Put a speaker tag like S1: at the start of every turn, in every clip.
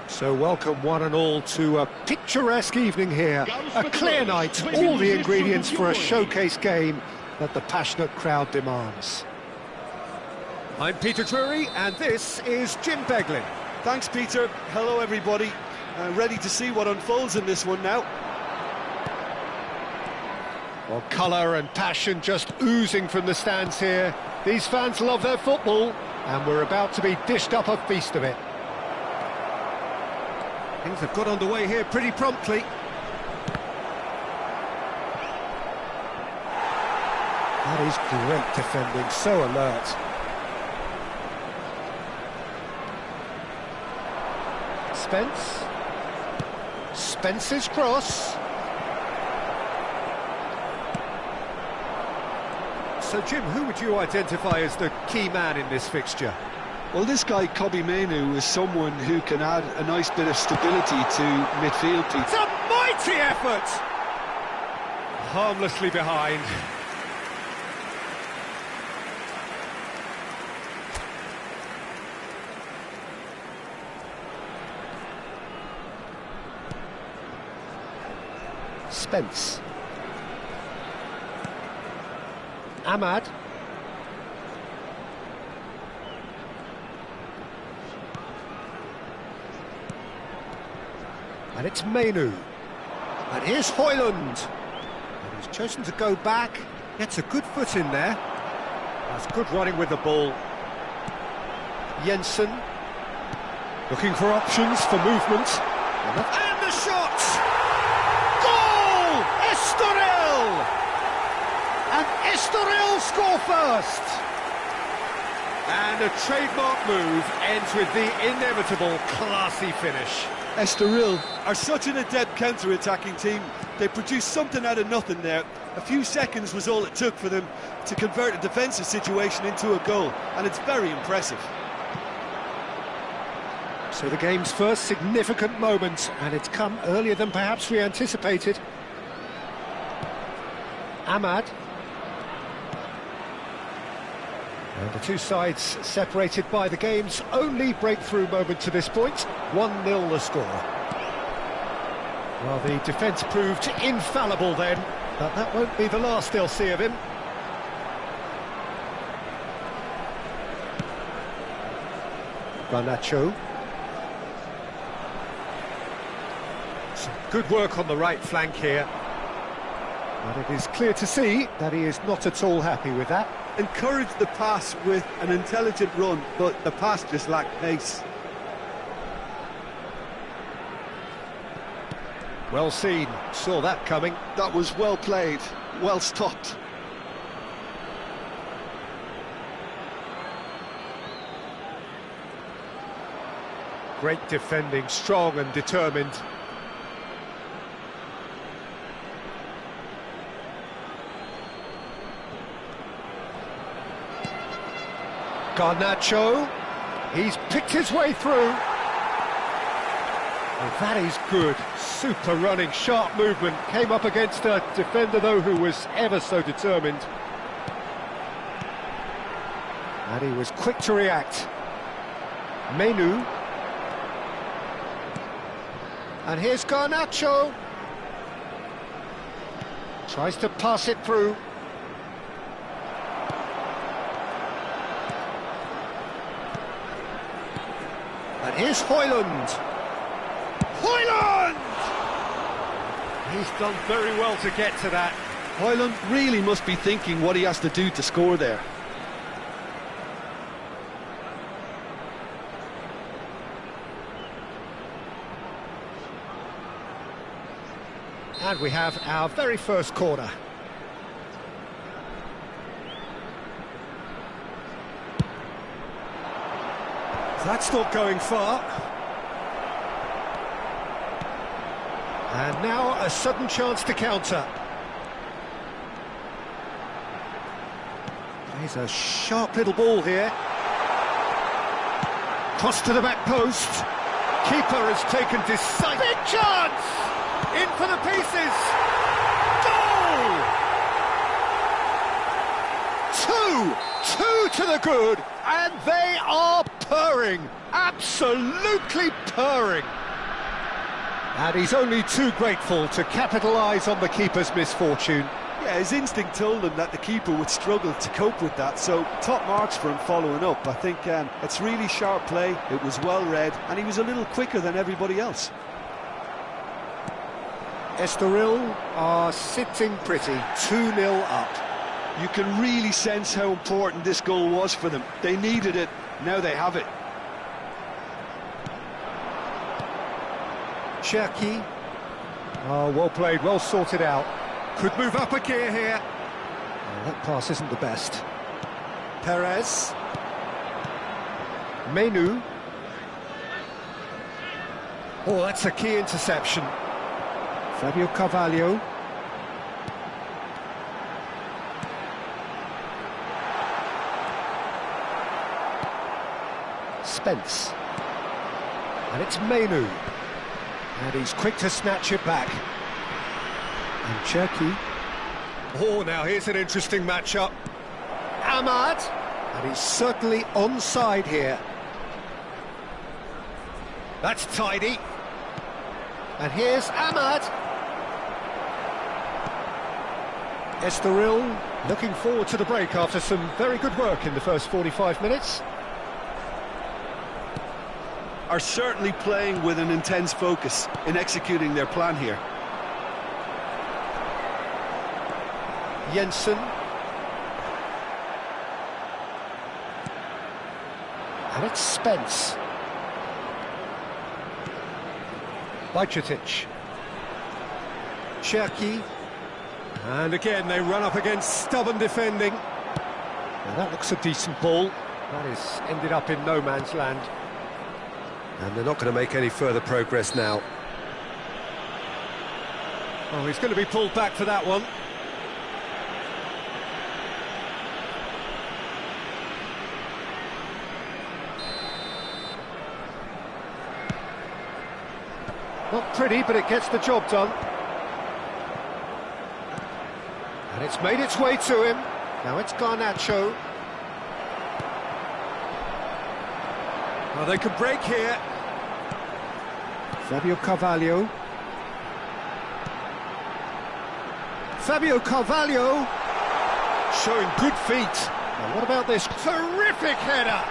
S1: So welcome one and all to a picturesque evening here, a clear night, all the ingredients for a showcase game that the passionate crowd demands. I'm Peter Drury and this is Jim Beglin.
S2: Thanks Peter, hello everybody, ready to see what unfolds in this one now.
S1: Well, colour and passion just oozing from the stands here. These fans love their football and we're about to be dished up a feast of it. Things have got underway here pretty promptly. That is great defending, so alert. Spence's cross. So Jim, who would you identify as the key man in this fixture?
S2: Well, this guy, Kobbie Mainoo, is someone who can add a nice bit of stability to midfield.
S1: It's a mighty effort! Harmlessly behind. Spence. Ahmad. And it's Mainoo. And here's Højlund. And he's chosen to go back. Gets a good foot in there. That's good running with the ball. Jensen. Looking for options for movement. And the shot! Goal! Estoril! And Estoril score first! And a trademark move ends with the inevitable classy finish.
S2: Estoril are such an adept counter-attacking team. They produced something out of nothing there. A few seconds was all it took for them to convert a defensive situation into a goal, and it's very impressive.
S1: So the game's first significant moment, and it's come earlier than perhaps we anticipated. Ahmad. And the two sides separated by the game's only breakthrough moment to this point. 1-0 the score. Well, the defence proved infallible then, but that won't be the last they'll see of him. Garnacho. Some good work on the right flank here. But it is clear to see that he is not at all happy with that.
S2: Encouraged the pass with an intelligent run, but the pass just lacked pace.
S1: Well seen, saw that coming.
S2: That was well played, well stopped.
S1: Great defending, strong and determined. Garnacho, he's picked his way through. Oh, that is good, super running, sharp movement. Came up against a defender though who was ever so determined. And he was quick to react. Mainoo. And here's Garnacho. Tries to pass it through. And here's Højlund. Højlund! He's done very well to get to that.
S2: Højlund really must be thinking what he has to do to score there.
S1: And we have our very first corner. That's not going far. And now a sudden chance to counter. Plays a sharp little ball here. Cross to the back post. Keeper has taken decisive... Big chance! In for the pieces! Goal! Two to the good, and they are purring, absolutely purring. And he's only too grateful to capitalise on the keeper's misfortune.
S2: Yeah, his instinct told him that the keeper would struggle to cope with that, so top marks for him following up. I think it's really sharp play, it was well read, and he was a little quicker than everybody else.
S1: Estoril are sitting pretty, 2-0 up.
S2: You can really sense how important this goal was for them. They needed it, now they have it.
S1: Cherki. Oh, well played, well sorted out. Could move up a gear here. Oh, that pass isn't the best. Perez. Menu. Oh, that's a key interception. Fabio Carvalho. Spence. And it's Menu. And he's quick to snatch it back. And Cherki. Oh, now here's an interesting matchup. Ahmad. And he's certainly onside here. That's tidy. And here's Ahmad. Estoril looking forward to the break after some very good work in the first 45 minutes.
S2: Are certainly playing with an intense focus in executing their plan here.
S1: Jensen. And it's Spence. Bajcetic. Cherki. And again they run up against stubborn defending. Now that looks a decent ball. That is ended up in no man's land. And they're not going to make any further progress now. Oh, he's going to be pulled back for that one. Not pretty, but it gets the job done. And it's made its way to him. Now it's Garnacho. Well, they could break here. Fabio Carvalho. Fabio Carvalho showing good feet. Now what about this terrific header?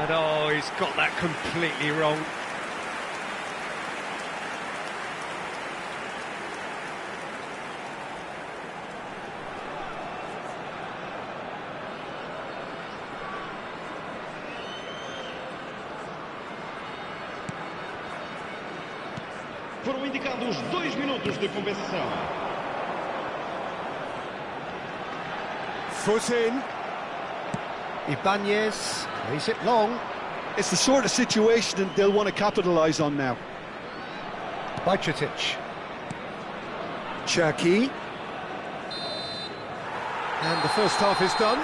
S1: And oh, he's got that completely wrong.
S3: Foram indicados 2 minutos de compensação.
S1: Foot in. Ibanez plays it long.
S2: It's the sort of situation they'll want to capitalise on now.
S1: Bajcetic. Cherki. And the first half is done.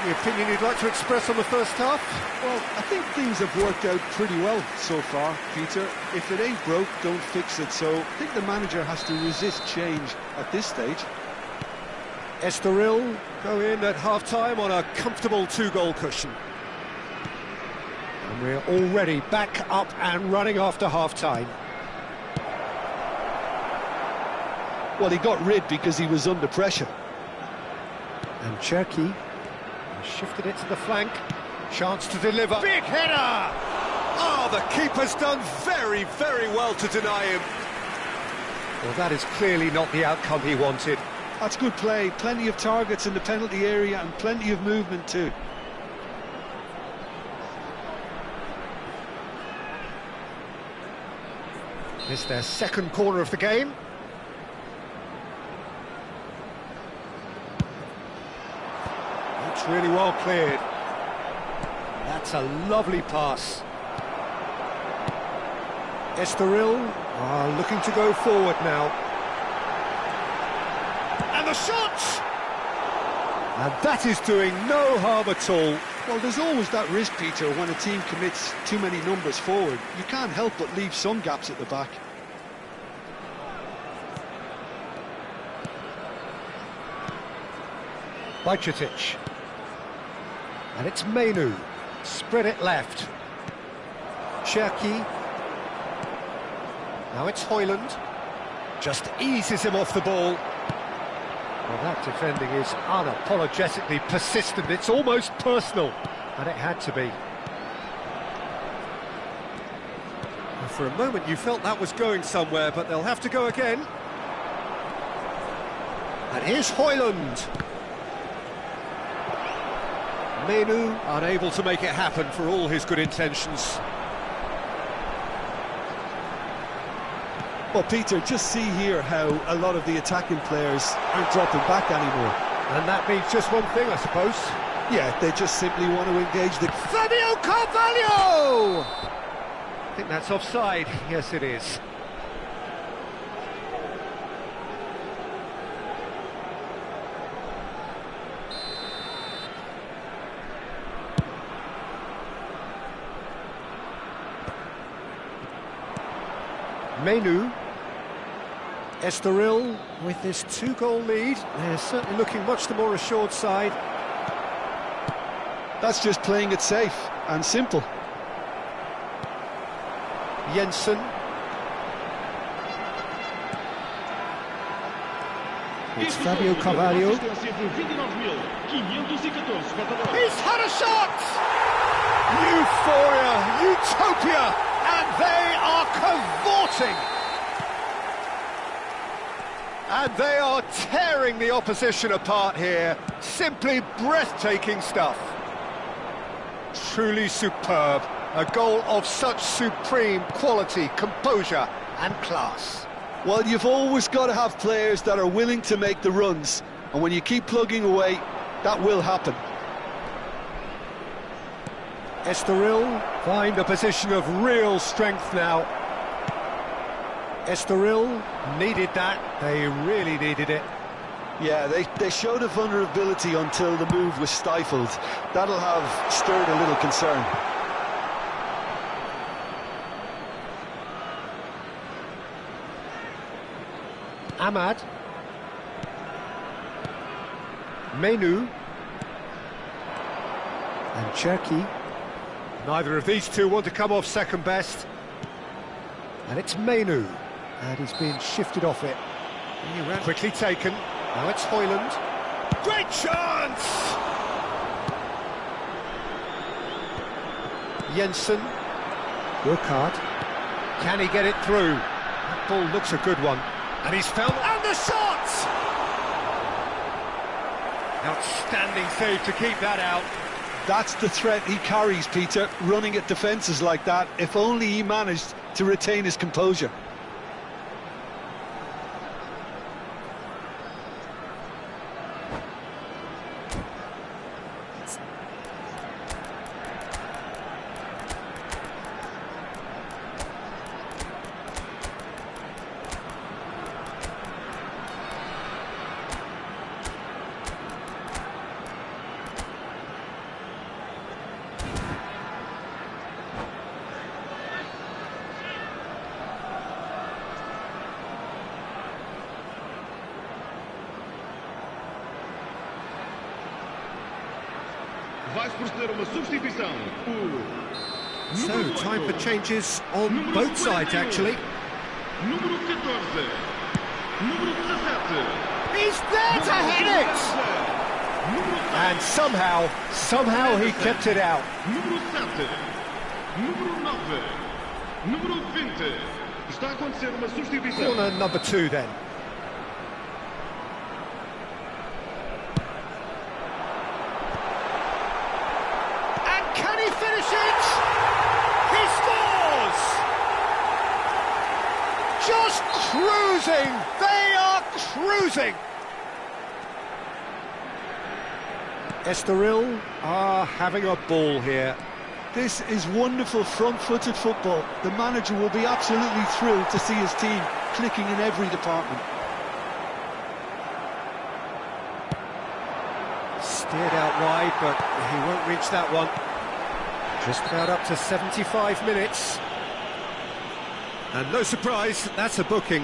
S1: Any opinion you'd like to express on the first half?
S2: Well, I think things have worked out pretty well so far, Peter. If it ain't broke, don't fix it. So I think the manager has to resist change at this stage.
S1: Estoril go in at half-time on a comfortable 2-goal cushion. And we're already back up and running after half-time.
S2: Well, he got rid because he was under pressure.
S1: And Cherki shifted it to the flank. Chance to deliver. Big header! Oh, the keeper's done very, very well to deny him. Well, that is clearly not the outcome he wanted.
S2: That's good play. Plenty of targets in the penalty area and plenty of movement too.
S1: It's their second corner of the game. It's really well cleared. That's a lovely pass. Estoril are looking to go forward now. And the shot! And that is doing no harm at all.
S2: Well, there's always that risk, Peter, when a team commits too many numbers forward. You can't help but leave some gaps at the back.
S1: Bajcetic. And it's Menu. Spread it left. Cherki. Now it's Hoyland. Just eases him off the ball. Well, that defending is unapologetically persistent. It's almost personal. And it had to be. And for a moment you felt that was going somewhere, but they'll have to go again. And here's Hoyland. Menu unable to make it happen for all his good intentions.
S2: Well, Peter, just see here how a lot of the attacking players aren't dropping back anymore.
S1: And that means just one thing, I suppose.
S2: Yeah, they just simply want to engage the...
S1: Fabio Carvalho! I think that's offside. Yes, it is. Menu. Estoril with this 2-goal lead. They're certainly looking much the more assured side.
S2: That's just playing it safe and simple.
S1: Jensen. It's Fabio Carvalho. He's had a shot! Euphoria, utopia, and they are cavorting. And they are tearing the opposition apart here. Simply breathtaking stuff. Truly superb. A goal of such supreme quality, composure and class.
S2: Well, you've always got to have players that are willing to make the runs. And when you keep plugging away, that will happen.
S1: Estoril find a position of real strength now. Estoril needed that. They really needed it.
S2: Yeah, they showed a vulnerability until the move was stifled. That'll have stirred a little concern.
S1: Ahmad. Menu. And Cherki. Neither of these two want to come off second best. And it's Menu. And he's being shifted off it. Quickly taken. Now it's Hoyland. Great chance! Jensen. Burkhardt. Can he get it through? That ball looks a good one. And he's found... And the shot! Outstanding save to keep that out.
S2: That's the threat he carries, Peter, running at defences like that. If only he managed to retain his composure.
S1: So, time for changes on both sides, actually. He's there to hit it! And somehow he kept it out. Corner number 2 then. Finish it! He scores! Just cruising! They are cruising! Estoril are having a ball here.
S2: This is wonderful front-footed football. The manager will be absolutely thrilled to see his team clicking in every department.
S1: Steered out wide, but he won't reach that one. Just about up to 75 minutes. And no surprise, that's a booking.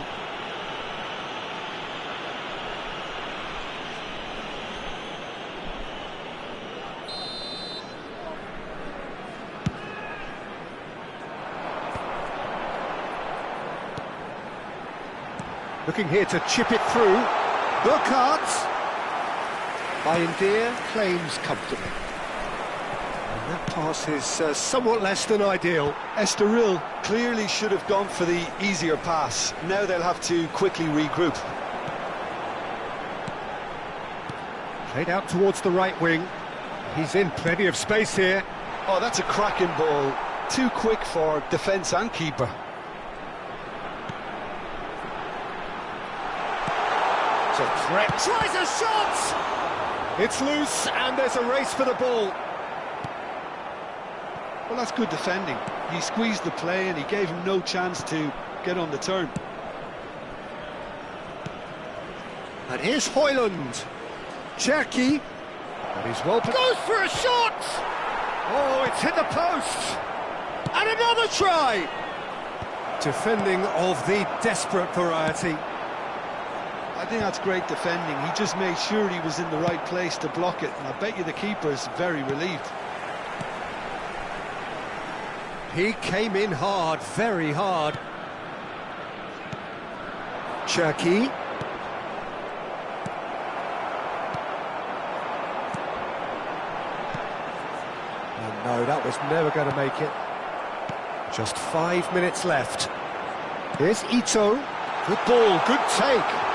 S1: Looking here to chip it through. Burkhardt. Bayindir claims comfortably. And that pass is somewhat less than ideal.
S2: Estoril clearly should have gone for the easier pass. Now they'll have to quickly regroup.
S1: Played out towards the right wing. He's in plenty of space here.
S2: Oh, that's a cracking ball. Too quick for defence and keeper.
S1: It's a threat. Tries a shot! It's loose, and there's a race for the ball.
S2: Well, that's good defending. He squeezed the play and he gave him no chance to get on the turn.
S1: And here's Hoyland. Cherki. And he's well... Goes for a shot! Oh, it's hit the post! And another try! Defending of the desperate variety.
S2: I think that's great defending. He just made sure he was in the right place to block it, and I bet you the keeper's very relieved.
S1: He came in hard, very hard. Cherki. And no, that was never going to make it. Just 5 minutes left. Here's Ito. Good ball, good take.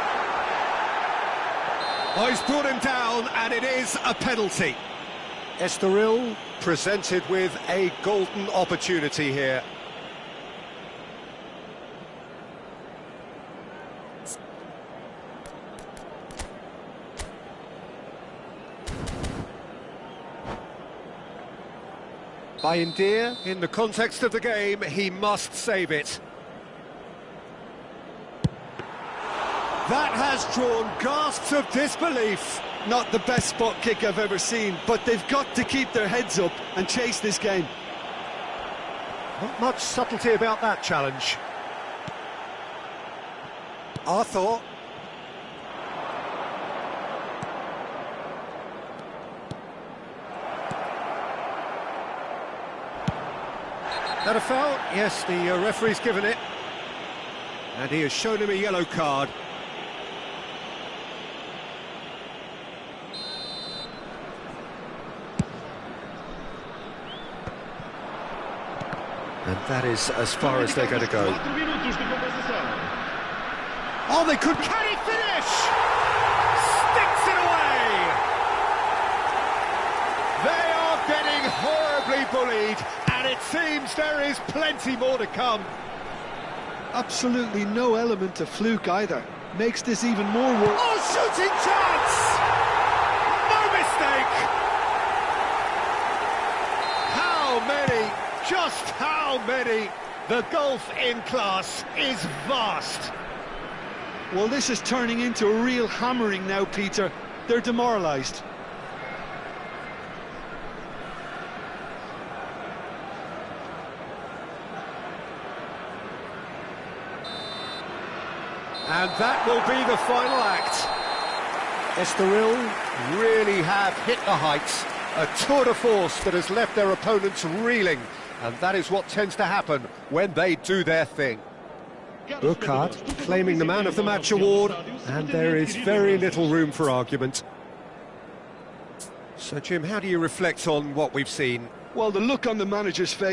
S1: Oh, he's brought him down, and it is a penalty. Estoril presented with a golden opportunity here. Bayindir, in the context of the game, he must save it. That has drawn gasps of disbelief.
S2: Not the best spot kick I've ever seen, but they've got to keep their heads up and chase this game.
S1: Not much subtlety about that challenge. Arthur. That a foul? Yes, the referee's given it. And he has shown him a yellow card. And that is as far as they're going to go. Oh, they could... Can he finish? Sticks it away! They are getting horribly bullied, and it seems there is plenty more to come.
S2: Absolutely no element of fluke either. Makes this even more worse.
S1: Oh, shooting chance! No mistake! How many? Just how many? The gulf in class is vast.
S2: Well, this is turning into a real hammering now, Peter. They're demoralised.
S1: And that will be the final act. Estoril really have hit the heights. A tour de force that has left their opponents reeling. And that is what tends to happen when they do their thing. Burkhardt claiming the Man of the Match award, and there is very little room for argument. So, Jim, how do you reflect on what we've seen?
S2: Well, the look on the manager's face